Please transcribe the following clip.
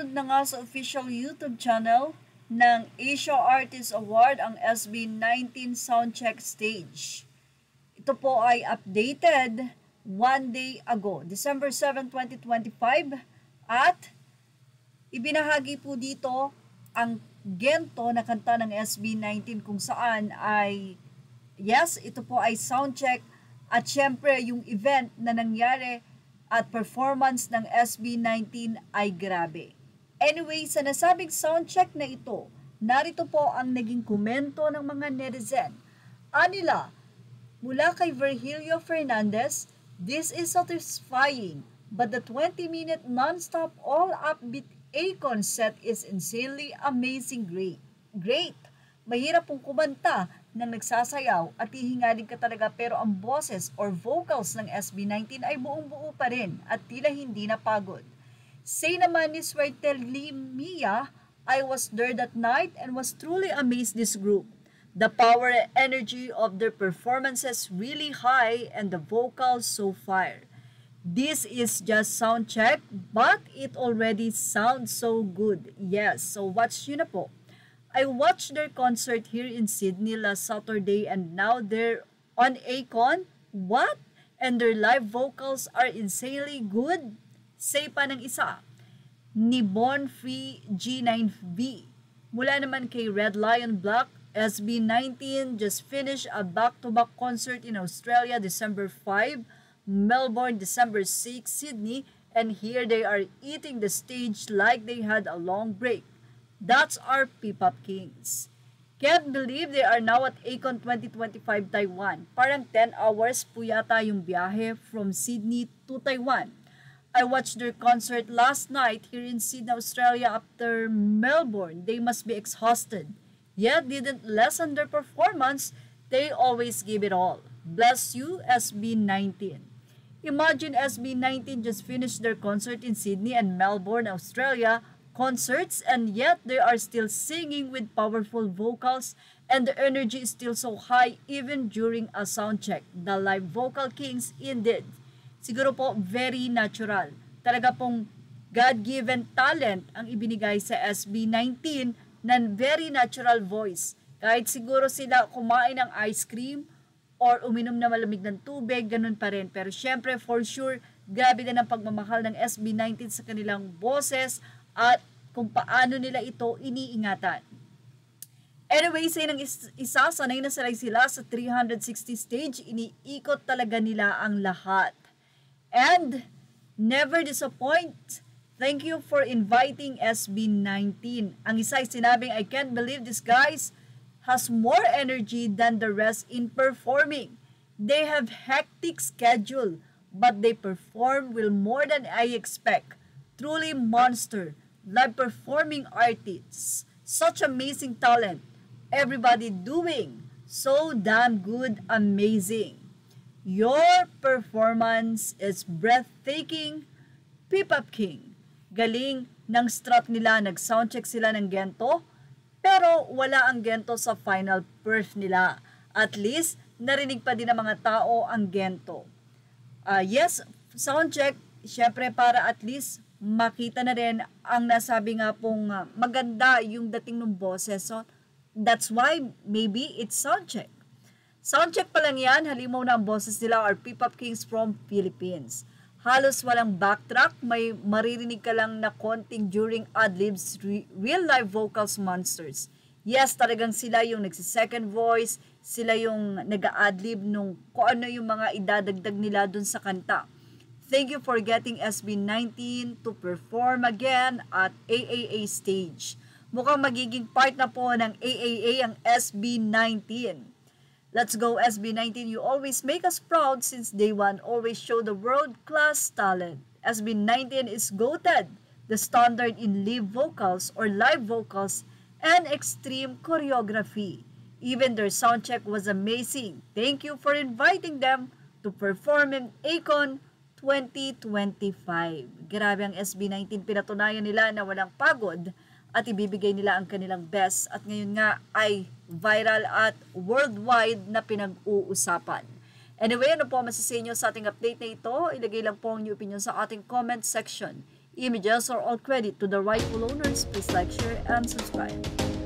na-present na nga sa official YouTube channel ng Asia Artist Award ang SB19 Soundcheck Stage. Ito po ay updated one day ago, December 7, 2025, at ibinahagi po dito ang gento na kanta ng SB19 kung saan ay, yes, ito po ay soundcheck at syempre yung event na nangyari at performance ng SB19 ay grabe. Anyway, sa nasabing soundcheck na ito, narito po ang naging komento ng mga netizen. Anila, mula kay Virgilio Fernandez, "This is satisfying, but the 20-minute non-stop all-upbeat Akon set is insanely amazing great. Mahirap pong kumanta ng nagsasayaw at hihingalin ka talaga pero ang boses or vocals ng SB19 ay buong-buo pa rin at tila hindi napagod. Say naman ni Swerteli Mia, I was there that night and was truly amazed this group. The power and energy of their performances really high and the vocals so fire. This is just sound check, but it already sounds so good. Yes, so watch nyo na po. I watched their concert here in Sydney last Saturday and now they're on Akon. What? And their live vocals are insanely good? Say pa ng isa, ni Bon Free G9V. Mula naman kay Red Lion Black, SB19 just finished a back-to-back concert in Australia December 5, Melbourne December 6, Sydney, and here they are eating the stage like they had a long break. That's our P-Pop Kings. Can't believe they are now at Akon 2025 Taiwan. Parang 10 hours po yata yung biyahe from Sydney to Taiwan. I watched their concert last night here in Sydney, Australia after Melbourne. They must be exhausted. Yet didn't lessen their performance. They always give it all. Bless you, SB19. Imagine SB19 just finished their concert in Sydney and Melbourne, Australia, concerts, and yet they are still singing with powerful vocals and the energy is still so high even during a sound check. The live vocal kings indeed. Siguro po very natural. Talaga pong God-given talent ang ibinigay sa SB19 na very natural voice. Kahit siguro sila kumain ng ice cream or uminom na malamig ng tubig, ganun pa rin. Pero syempre, for sure, grabe din ang pagmamahal ng SB19 sa kanilang boses at kung paano nila ito iniingatan. Anyway, sa ng isa, sanay na sila sa 360 stage, iniikot talaga nila ang lahat. And never disappoint. Thank you for inviting SB19. Ang isa ay sinabing, I can't believe this guys has more energy than the rest in performing. They have hectic schedule, but they perform well more than I expect. Truly monster, live performing artists. Such amazing talent. Everybody doing so damn good, amazing. Your performance is breathtaking, P-Pop King. Galing ng strap nila, nag-soundcheck sila ng gento, pero wala ang gento sa final perf nila. At least, narinig pa din ng mga tao ang gento. Yes, soundcheck, syempre para at least makita na rin ang nasabi nga pong maganda yung dating ng boses. So, that's why maybe it's soundcheck. Soundcheck pa lang yan, halimaw na ang boses nila are P-Pop Kings from Philippines. Halos walang backtrack, may maririnig ka lang na konting during adlibs, real live vocals monsters. Yes, talagang sila yung nagsi-second voice, sila yung nag-adlib nung kung ano yung mga idadagdag nila dun sa kanta. Thank you for getting SB19 to perform again at AAA stage. Mukhang magiging part na po ng AAA ang SB19. Let's go SB19, you always make us proud since day one, always show the world-class talent. SB19 is goated, the standard in live vocals or live vocals and extreme choreography. Even their soundcheck was amazing. Thank you for inviting them to perform in Akon 2025. Grabe ang SB19, pinatunayan nila na walang pagod at ibibigay nila ang kanilang best at ngayon nga ay viral at worldwide na pinag-uusapan. Anyway, ano po masasabi nyo sa ating update na ito? Ilagay lang po ang inyong opinion sa ating comment section. images are all credit to the rightful owners. Please like, share, and subscribe.